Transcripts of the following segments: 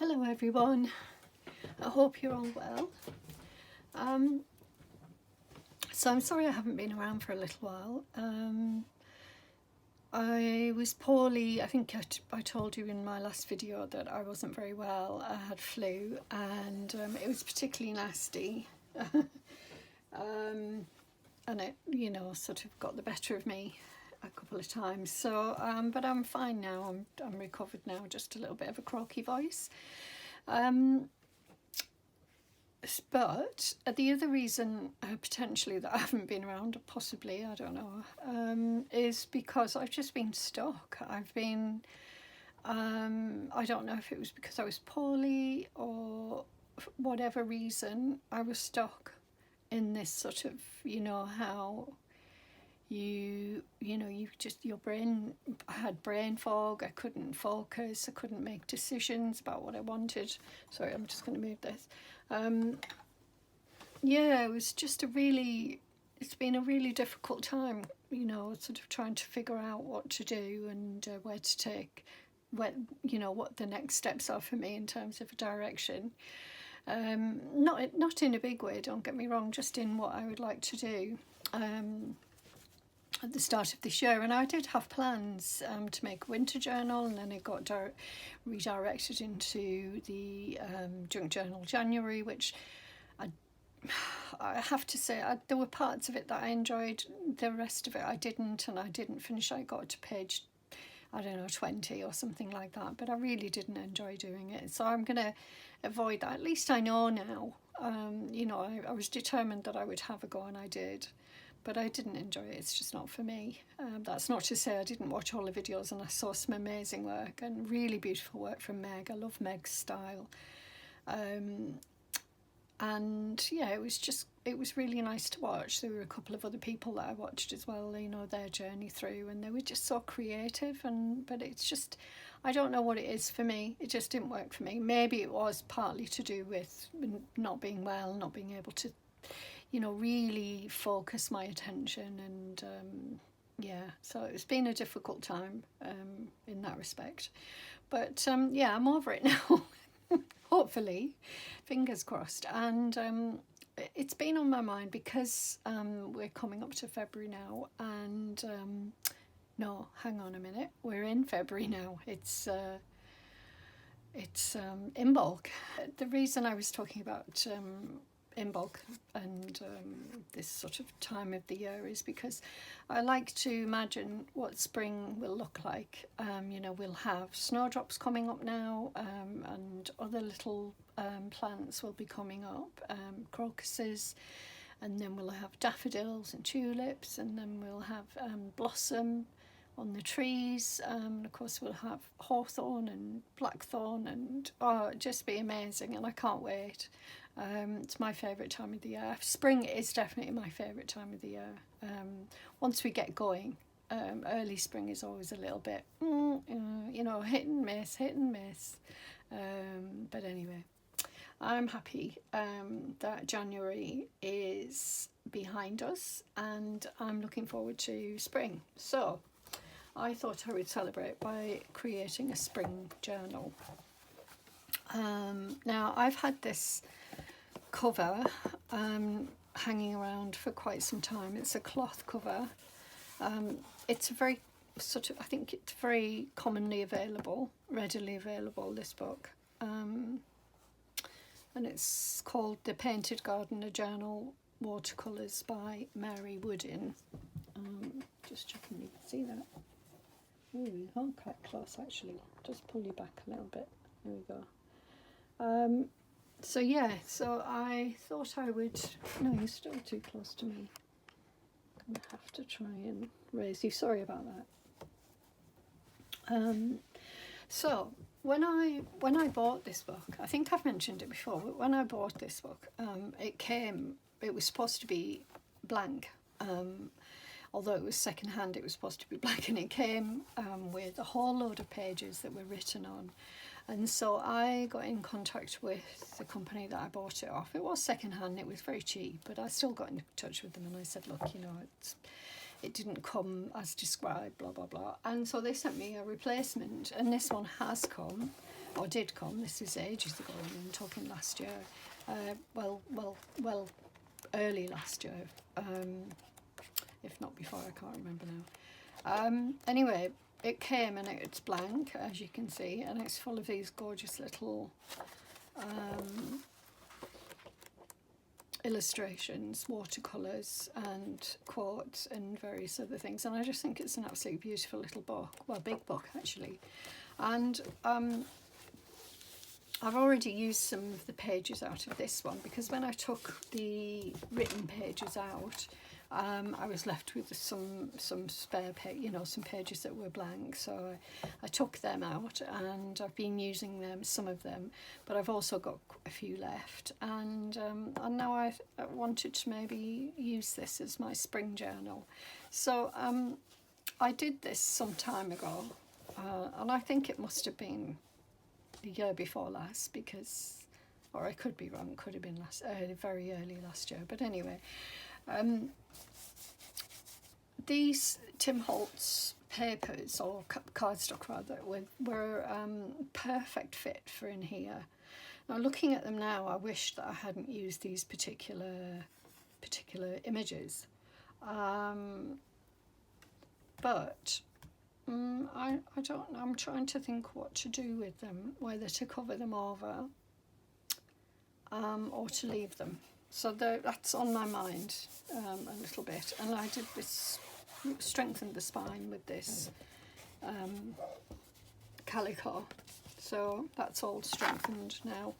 Hello everyone, I hope you're all well. So I'm sorry I haven't been around for a little while. I was poorly. I think I told you in my last video that I wasn't very well. I had flu and it was particularly nasty. And it, sort of got the better of me a couple of times. So, but I'm fine now. I'm recovered now, just a little bit of a croaky voice. But the other reason potentially that I haven't been around, possibly, I don't know, is because I've just been stuck. I don't know if it was because I was poorly or whatever reason, I was stuck in this sort of, how you just, your brain, I had brain fog, I couldn't focus, I couldn't make decisions about what I wanted. Sorry, I'm just going to move this. Yeah, it was just it's been a really difficult time, sort of trying to figure out what to do and where to take, what the next steps are for me in terms of a direction. Not in a big way, don't get me wrong, just in what I would like to do at the start of this year. And I did have plans to make a winter journal, and then it got redirected into the junk journal January, which I have to say, there were parts of it that I enjoyed, the rest of it I didn't, and I didn't finish. I got to page, I don't know, 20 or something like that, but I really didn't enjoy doing it. So I'm going to avoid that. At least I know now. I was determined that I would have a go, and I did. But I didn't enjoy it. It's just not for me. That's not to say I didn't watch all the videos, and I saw some amazing work and really beautiful work from Meg. I love Meg's style. And yeah, it was really nice to watch. There were a couple of other people that I watched as well, their journey through, and they were just so creative. But it's just, I don't know what it is for me. It just didn't work for me. Maybe it was partly to do with not being well, not being able to really focus my attention, and yeah, so it's been a difficult time in that respect. But yeah, I'm over it now. Hopefully, fingers crossed. And it's been on my mind because we're coming up to February now, and no, hang on a minute, we're in February now. It's in bulk. The reason I was talking about in bulk and this sort of time of the year is because I like to imagine what spring will look like. We'll have snowdrops coming up now, and other little plants will be coming up, crocuses, and then we'll have daffodils and tulips, and then we'll have blossom on the trees, and of course we'll have hawthorn and blackthorn, and it'll just be amazing, and I can't wait. It's my favourite time of the year. Spring is definitely my favourite time of the year. Once we get going, early spring is always a little bit, hit and miss. But anyway, I'm happy that January is behind us, and I'm looking forward to spring. So I thought I would celebrate by creating a spring journal. Now, I've had this cover hanging around for quite some time. It's a cloth cover. It's a very I think it's very commonly available, readily available, this book. And it's called The Painted Gardener Journal Watercolours by Mary Woodin. Just checking you can see that. Oh, you can't quite close actually. Just pull you back a little bit. There we go. So yeah, so I thought I would, no, you're still too close to me. I'm going to have to try and raise you, sorry about that. So when I bought this book, I think I've mentioned it before, but when I bought this book, it was supposed to be blank. Although it was second-hand, it was supposed to be blank, and it came with a whole load of pages that were written on. And so I got in contact with the company that I bought it off. It was second-hand, it was very cheap, but I still got in touch with them, and I said, look, it didn't come as described, blah, blah, blah. And so they sent me a replacement, and this one has come. or did come. This is ages ago. I'm talking last year. Well, early last year. If not before, I can't remember now. Anyway, it came and it's blank, as you can see, and it's full of these gorgeous little illustrations, watercolours and quotes and various other things, and I just think it's an absolutely beautiful little book, well, big book actually. And I've already used some of the pages out of this one, because when I took the written pages out, I was left with some spare some pages that were blank, so I took them out, and I've been using them, some of them, but I've also got a few left, and now I wanted to maybe use this as my spring journal. So I did this some time ago, and I think it must have been the year before last, because, or I could be wrong, could have been very early last year, but anyway. These Tim Holtz papers, or cardstock rather, were perfect fit for in here. Now, looking at them now, I wish that I hadn't used these particular images, but I don't know. I'm trying to think what to do with them, whether to cover them over or to leave them. So that's on my mind a little bit, and I did this, strengthened the spine with this calico, so that's all strengthened now,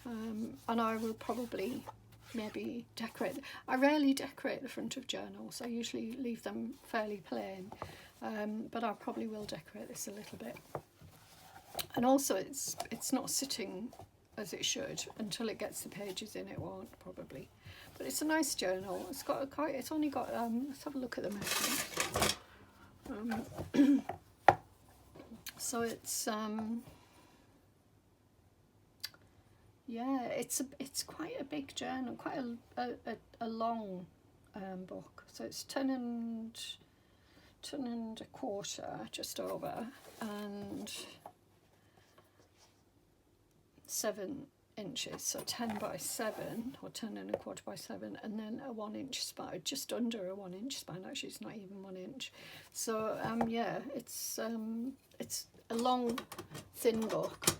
and I will probably maybe decorate. I rarely decorate the front of journals, I usually leave them fairly plain, but I probably will decorate this a little bit. And also it's not sitting as it should until it gets the pages in. It won't probably, but it's a nice journal. It's got it's only got let's have a look at the measurement. So it's yeah, it's quite a big journal, quite a long book. So it's 10 and a quarter, just over, and 7 inches, so 10 by 7, or 10 and a quarter by 7, and then a 1 inch spine, just under a 1 inch spine. Actually, it's not even 1 inch. So yeah, it's a long, thin book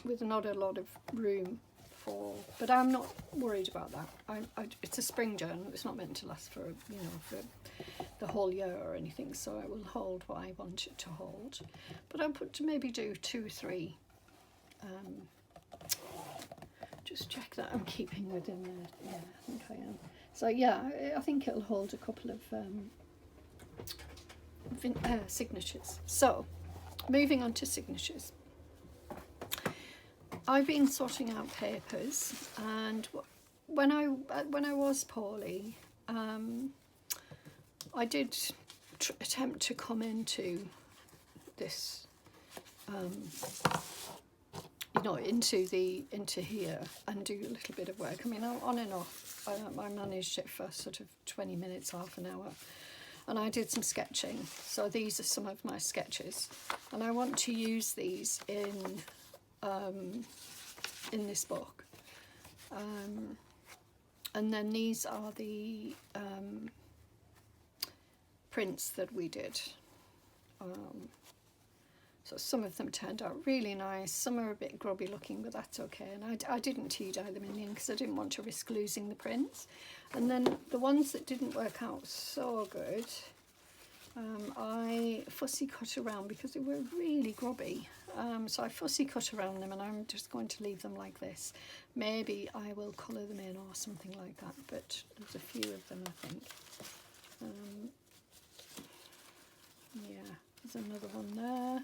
with not a lot of room for, but I'm not worried about that. It's a spring journal. It's not meant to last for for the whole year or anything, so it will hold what I want it to hold. But I'll put to maybe do 2 or 3. Just check that I'm keeping within the, yeah, I think I am. So yeah, I think it'll hold a couple of signatures. So moving on to signatures. I've been sorting out papers, and when I was poorly, I did attempt to come into this into here and do a little bit of work. I mean, on and off, I managed it for sort of 20 minutes, half an hour, and I did some sketching. So these are some of my sketches, and I want to use these in this book. And then these are the prints that we did. So some of them turned out really nice, some are a bit grubby looking, but that's okay. And I didn't tea dye them in the end because I didn't want to risk losing the prints. And then the ones that didn't work out so good, I fussy cut around because they were really grubby. So I fussy cut around them, and I'm just going to leave them like this. Maybe I will colour them in or something like that, but there's a few of them, I think. Yeah, there's another one there.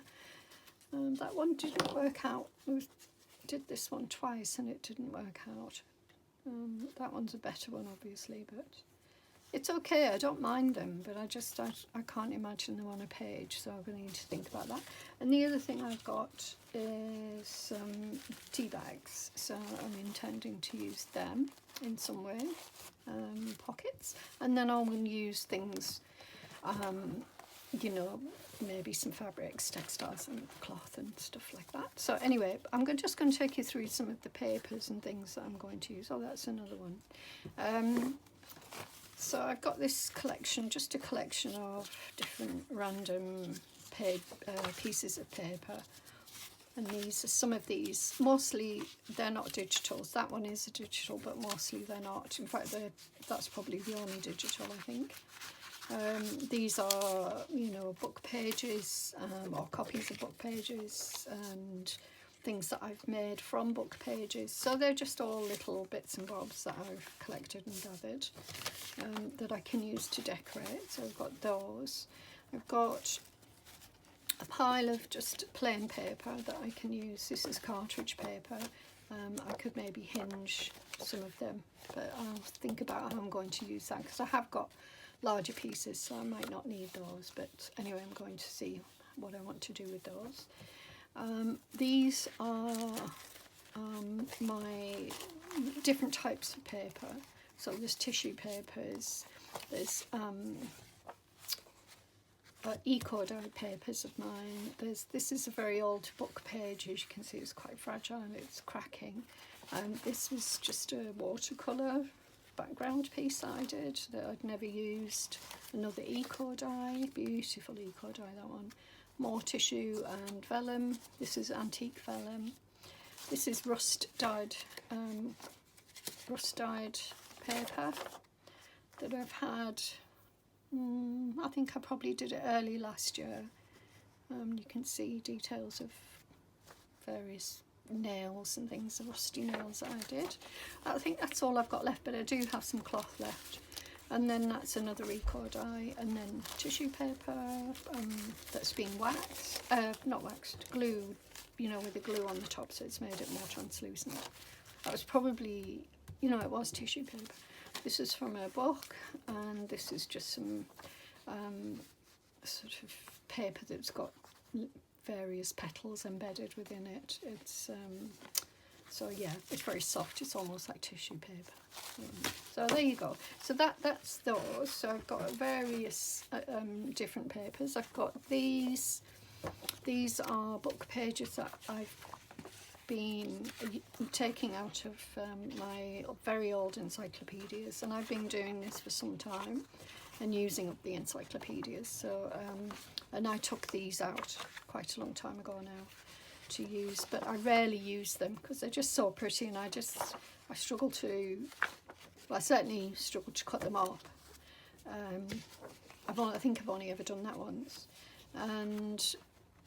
That one didn't work out. We did this one twice and it didn't work out. That one's a better one, obviously, but it's okay. I don't mind them, but I can't imagine them on a page, so I'm going to need to think about that. And the other thing I've got is some tea bags, so I'm intending to use them in some way, pockets, and then I'm going to use things you know, maybe some fabrics, textiles and cloth and stuff like that. So anyway, I'm just going to take you through some of the papers and things that I'm going to use. Oh, that's another one. So I've got this collection, just a collection of different random pieces of paper. And these are some of these. Mostly they're not digitals. That one is a digital, but mostly they're not. In fact, that's probably the only digital, I think. These are, you know, book pages or copies of book pages and things that I've made from book pages. So they're just all little bits and bobs that I've collected and gathered that I can use to decorate. So I've got those. I've got a pile of just plain paper that I can use. This is cartridge paper. I could maybe hinge some of them, but I'll think about how I'm going to use that, because I have got larger pieces, so I might not need those. But anyway, I'm going to see what I want to do with those. These are my different types of paper. So there's tissue papers, there's eco-dye papers of mine. This is a very old book page. As you can see, it's quite fragile, it's cracking. This was just a watercolour background piece that I did that I'd never used. Another eco-dye, beautiful eco-dye, that one. More tissue and vellum. This is antique vellum. This is rust-dyed paper that I've had. I think I probably did it early last year. You can see details of various nails and things, the rusty nails that I did. I think that's all I've got left, but I do have some cloth left. And then that's another eco-dye, and then tissue paper that's been waxed, not waxed, glued, you know, with the glue on the top, so it's made it more translucent. That was probably, you know, it was tissue paper. This is from a book, and this is just some sort of paper that's got various petals embedded within it. It's so yeah, it's very soft. It's almost like tissue paper. So there you go. So that's those. So I've got various different papers. I've got these. These are book pages that I've been taking out of my very old encyclopedias, and I've been doing this for some time and using up the encyclopedias. So and I took these out quite a long time ago now to use, but I rarely use them because they're just so pretty, and I struggle to, well, I certainly struggle to cut them up. I think I've only ever done that once,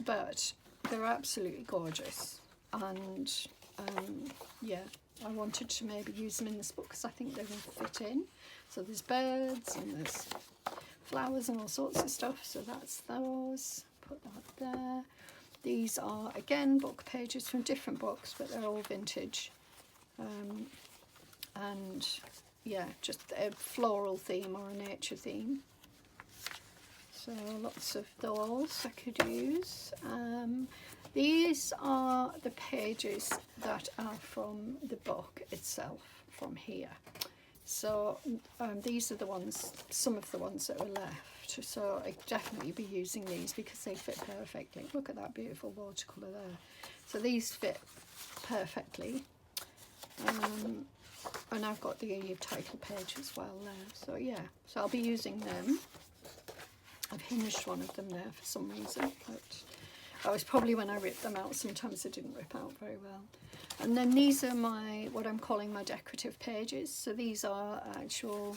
but they're absolutely gorgeous. And yeah, I wanted to maybe use them in this book because I think they will fit in. So there's birds and there's flowers and all sorts of stuff. So that's those. Put that there. These are again book pages from different books, but they're all vintage. And yeah, just a floral theme or a nature theme. So lots of those I could use. These are the pages that are from the book itself, from here. So these are the ones, some of the ones that were left. So I'd definitely be using these because they fit perfectly. Look at that beautiful watercolour there. So these fit perfectly. And I've got the title page as well there. So yeah, so I'll be using them. I've hinged one of them there for some reason, but that was probably when I ripped them out. Sometimes they didn't rip out very well. And then these are what I'm calling my decorative pages. So these are actual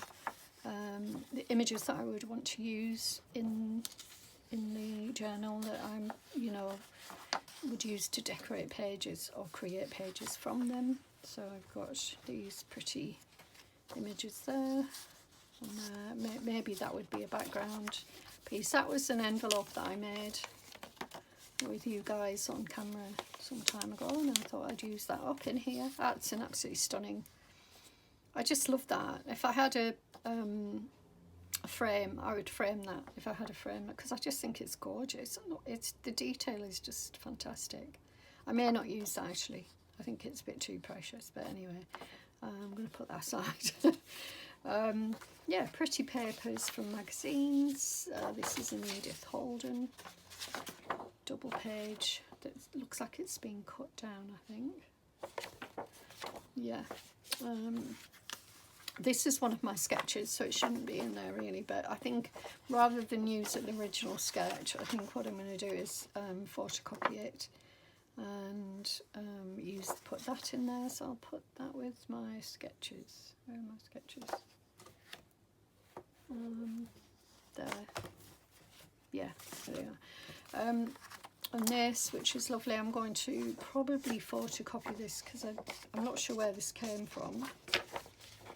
the images that I would want to use in the journal that I'm, you know, would use to decorate pages or create pages from them. So I've got these pretty images there. And maybe that would be a background piece. That was an envelope that I made with you guys on camera some time ago, and I thought I'd use that up in here. That's an absolutely stunning. I just love that. If I had a frame, I would frame that if I had a frame, because I just think it's gorgeous. It's the detail is just fantastic. I may not use that actually. I think it's a bit too precious, but anyway, I'm going to put that aside. Yeah, pretty papers from magazines. This is an Edith Holden double page that looks like it's been cut down, I think. Yeah. This is one of my sketches, so it shouldn't be in there really, but I think rather than use an original sketch, I think what I'm going to do is photocopy it and put that in there. So I'll put that with my sketches. Where are my sketches? There. Yeah, there they are. And this, which is lovely, I'm going to probably photocopy this because I'm not sure where this came from,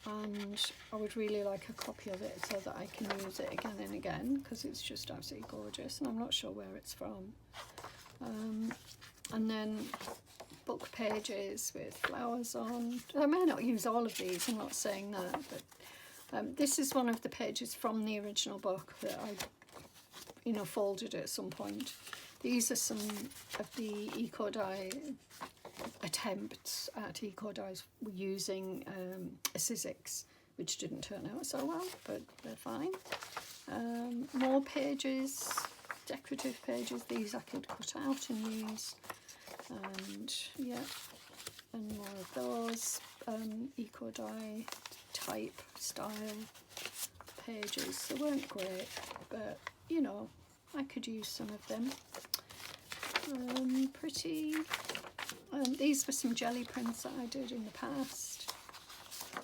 and I would really like a copy of it so that I can use it again and again, because it's just absolutely gorgeous, and I'm not sure where it's from. And then book pages with flowers on. I may not use all of these, I'm not saying that, but this is one of the pages from the original book that I folded at some point. These are some of the eco dye attempts at eco dyes using a Sizzix, which didn't turn out so well, but they're fine. More pages, decorative pages. These I could cut out and use, and yeah, and more of those eco dye type style pages. They weren't great, but you know, I could use some of them. Pretty. These were some jelly prints that I did in the past,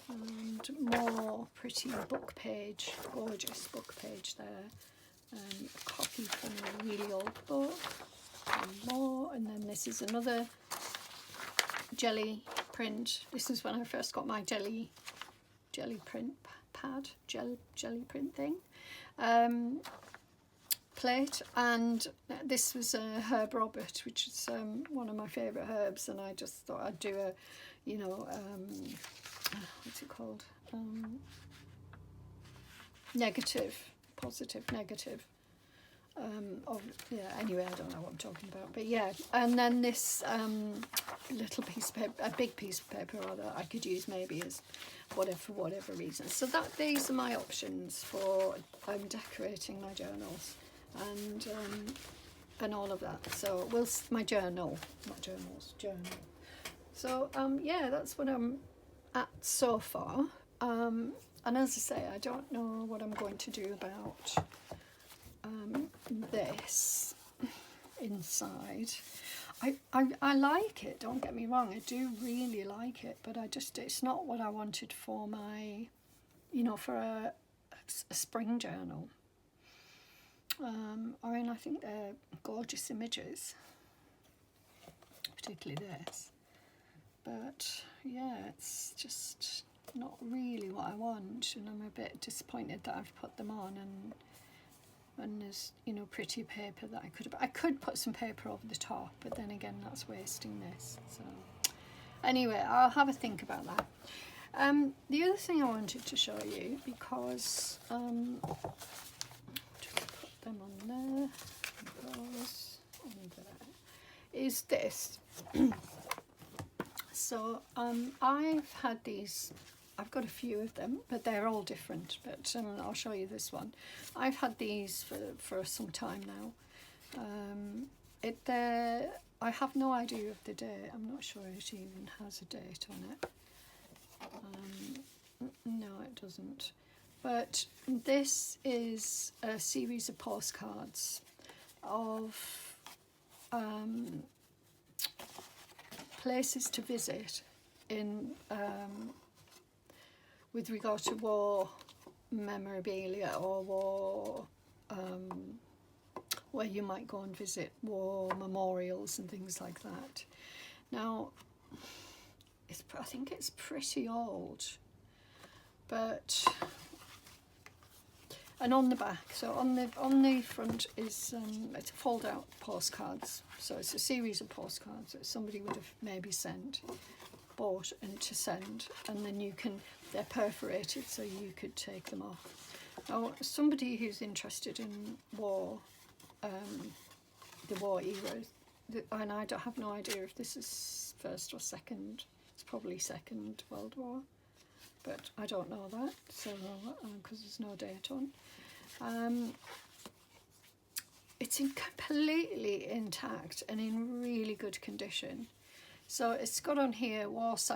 and more pretty book page, gorgeous book page there. A copy from a really old book, and more. And then this is another jelly print. This is when I first got my jelly print pad, jelly print thing. Plate, and this was a herb Robert, which is one of my favourite herbs, and I just thought I'd do a, what's it called? Positive, negative. Anyway, I don't know what I'm talking about, but yeah. And then this little piece of paper, a big piece of paper rather, I could use maybe as for whatever reason. So these are my options for decorating my journals and all of that. So my journal. So yeah, that's what I'm at so far. And as I say, I don't know what I'm going to do about this inside. I like it, don't get me wrong, I do really like it, but it's not what I wanted for my, for a spring journal. I think they're gorgeous images, particularly this, but yeah, it's just not really what I want, and I'm a bit disappointed that I've put them on, and there's pretty paper that I could put some paper over the top, but then again that's wasting this. So anyway, I'll have a think about that. The other thing I wanted to show you, because them on there, those on there, is this. So I've had these, I've got a few of them, but they're all different, but I'll show you this one. I've had these for some time now. I have no idea of the date. I'm not sure it even has a date on it. No, it doesn't. But this is a series of postcards of places to visit in with regard to war memorabilia, or war where you might go and visit war memorials and things like that. Now, I think it's pretty old, but. And on the back, so on the front is it's a fold-out postcards. So it's a series of postcards that somebody would have maybe bought and to send, and then they're perforated so you could take them off. Now, somebody who's interested in war, the war era, and I have no idea if this is First or Second. It's probably Second World War. but I don't know that, so because there's no date on. It's completely intact and in really good condition. So it's got on here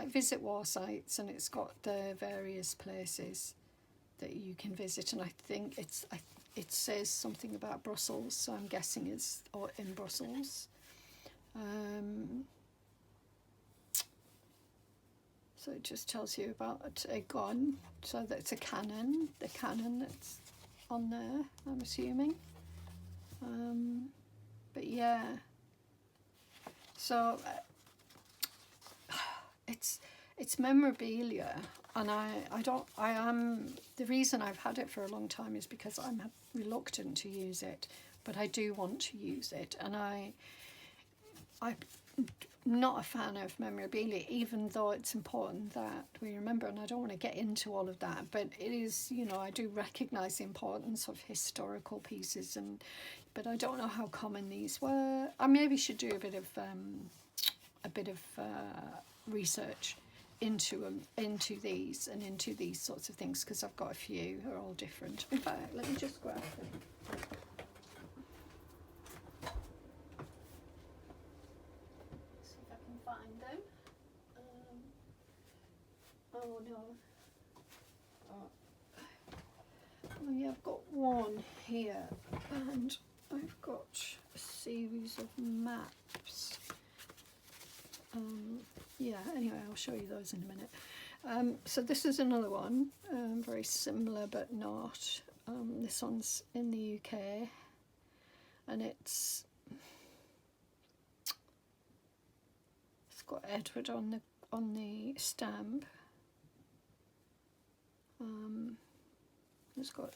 visit war sites, and it's got the various places that you can visit, and I think it says something about Brussels, so I'm guessing it's in Brussels. So it just tells you about a gun, so that's a cannon, the cannon that's on there, I'm assuming. But yeah, so it's memorabilia, and the reason I've had it for a long time is because I'm reluctant to use it, but I do want to use it, and I'm not a fan of memorabilia, even though it's important that we remember, and I don't want to get into all of that, but it is, I do recognise the importance of historical pieces, but I don't know how common these were. I maybe should do a bit of research into these and into these sorts of things, because I've got a few who are all different. In fact, let me just grab them. See if I can find them. Oh no. Oh yeah, I've got one here, and I've got a series of maps. Yeah, anyway, I'll show you those in a minute. So this is another one, very similar but not. This one's in the UK, and it's got Edward on the stamp. It's got,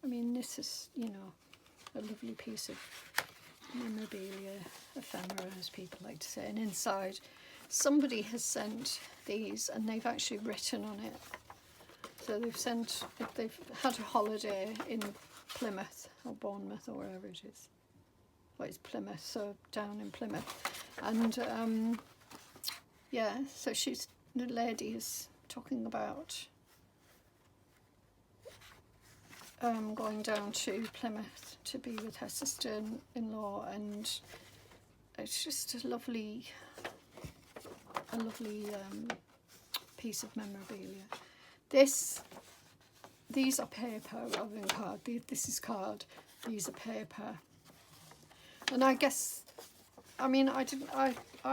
this is, a lovely piece of memorabilia, ephemera, as people like to say, and inside somebody has sent these, and they've actually written on it. So they've had a holiday in Plymouth or Bournemouth or wherever it is. Well, it's Plymouth, so down in Plymouth, and yeah, so the lady is talking about going down to Plymouth to be with her sister-in-law, and it's just a lovely piece of memorabilia. These are paper rather than card. This is card. These are paper. And I guess, I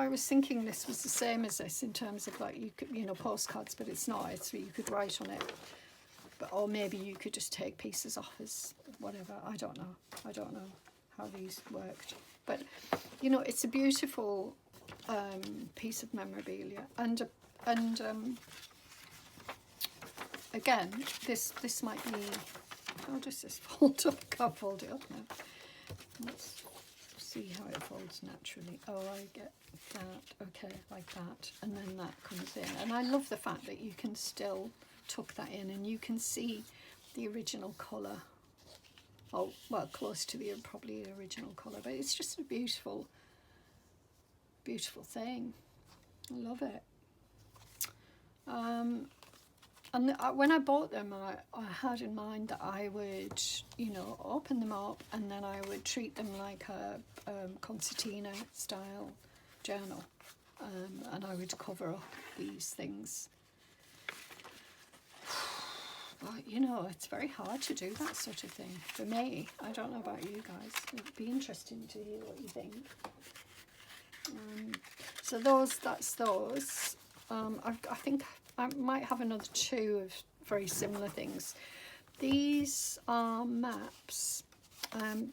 was thinking this was the same as this in terms of like, you could, postcards, but it's not. It's you could write on it. Or maybe you could just take pieces off as whatever. I don't know how these worked. But, it's a beautiful piece of memorabilia. And again, this might be... How does this fold up? I can't fold it up now. Let's see how it folds naturally. Oh, I get that. Okay, like that. And then that comes in. And I love the fact that you can still tuck that in, and you can see the original colour. Oh, well, close to probably the original colour, but it's just a beautiful thing. I love it. And when I bought them, I had in mind that I would, open them up, and then I would treat them like a concertina style journal, and I would cover up these things. But, it's very hard to do that sort of thing for me. I don't know about you guys. It'd be interesting to hear what you think. So that's those. I think I might have another two of very similar things. These are maps.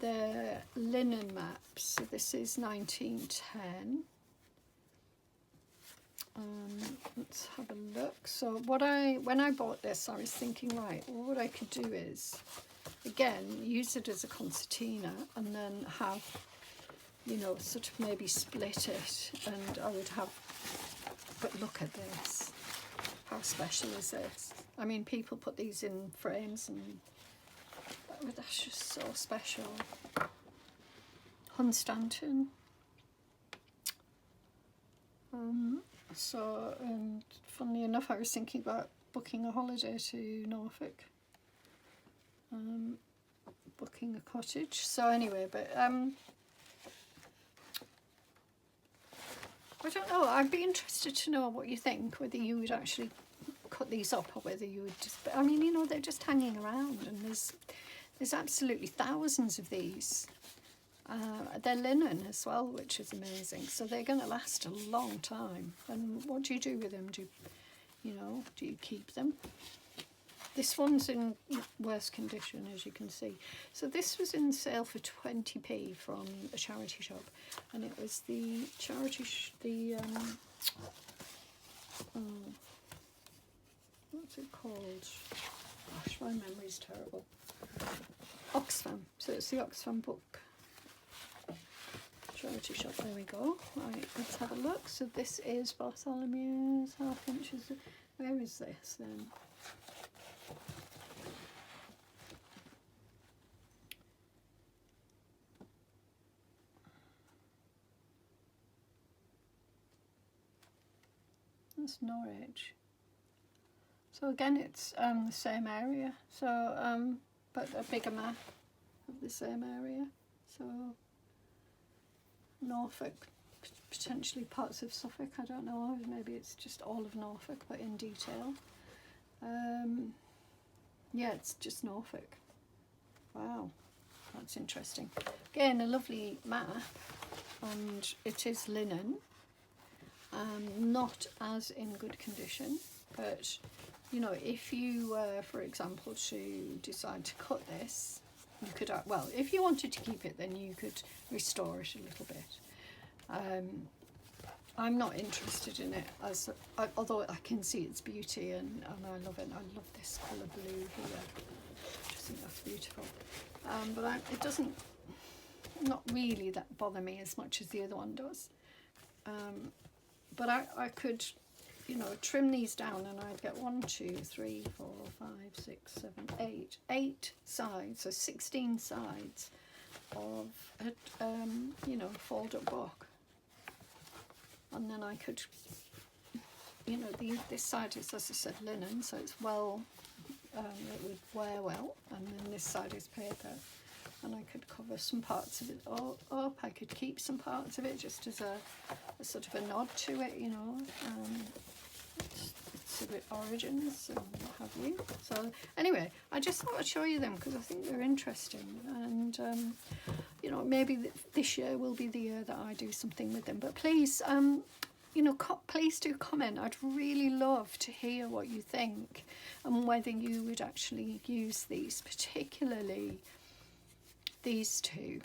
They're linen maps. So this is 1910. Let's have a look. So when I bought this, I was thinking, right, well, what I could do is, again, use it as a concertina, and then have, sort of maybe split it, and I would have, but look at this. How special is this? People put these in frames, and that's just so special. Hunstanton. So, and funnily enough, I was thinking about booking a holiday to Norfolk, booking a cottage. So anyway, but I don't know, I'd be interested to know what you think, whether you would actually cut these up or whether you would just, I mean, you know, they're just hanging around, and there's absolutely thousands of these. They're linen as well, which is amazing, so they're going to last a long time. And what do you do with them? Do you keep them? This one's in worse condition, as you can see. So this was in sale for 20p from a charity shop, and it was the charity what's it called? Gosh, my memory's terrible. Oxfam. So it's the Oxfam book charity shop. There we go. Right, let's have a look. So this is Bartholomew's half inches. Where is this then? That's Norwich. So again, it's the same area. So but a bigger map of the same area. So Norfolk, potentially parts of Suffolk, I don't know, maybe it's just all of Norfolk, but in detail. Yeah, it's just Norfolk. Wow, that's interesting. Again, a lovely map, and it is linen, not as in good condition, but you know, if you were, for example, to decide to cut this, you could, well, if you wanted to keep it, then you could restore it a little bit. I'm not interested in it, although I can see its beauty, and I love it. I love this colour blue here. I just think that's beautiful. But it doesn't, not really that bother me as much as the other one does. But I could, you know, trim these down, and I'd get 1, 2, 3, 4, 5, 6, 7, 8, 8 sides, so 16 sides of a, you know, fold up book. And then I could, you know, this side is, as I said, linen, so it's well, it would wear well, and then this side is paper, and I could cover some parts of it up. I could keep some parts of it just as a sort of a nod to it, you know. It's a bit origins and what have you. So anyway, I just thought I'd show you them because I think they're interesting, and you know, maybe this year will be the year that I do something with them. But please, you know, please do comment. I'd really love to hear what you think and whether you would actually use these, particularly these two.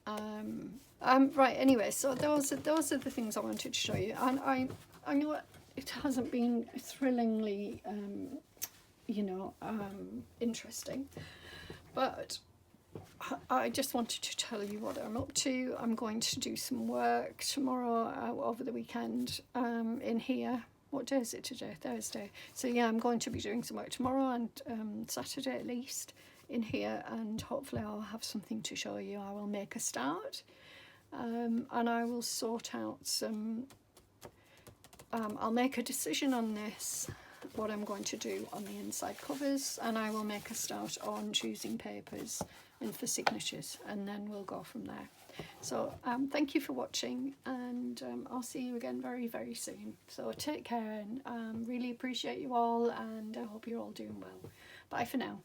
Right. Anyway, so those are the things I wanted to show you, and I know it hasn't been thrillingly, you know, interesting, but I just wanted to tell you what I'm up to. I'm going to do some work tomorrow, over the weekend, in here. What day is it today? Thursday. So yeah, I'm going to be doing some work tomorrow and Saturday at least in here, and hopefully I'll have something to show you. I will make a start, and I will sort out some, I'll make a decision on this, what I'm going to do on the inside covers, and I will make a start on choosing papers and for signatures, and then we'll go from there. So thank you for watching, and I'll see you again very, very soon. So take care, and really appreciate you all, and I hope you're all doing well. Bye for now.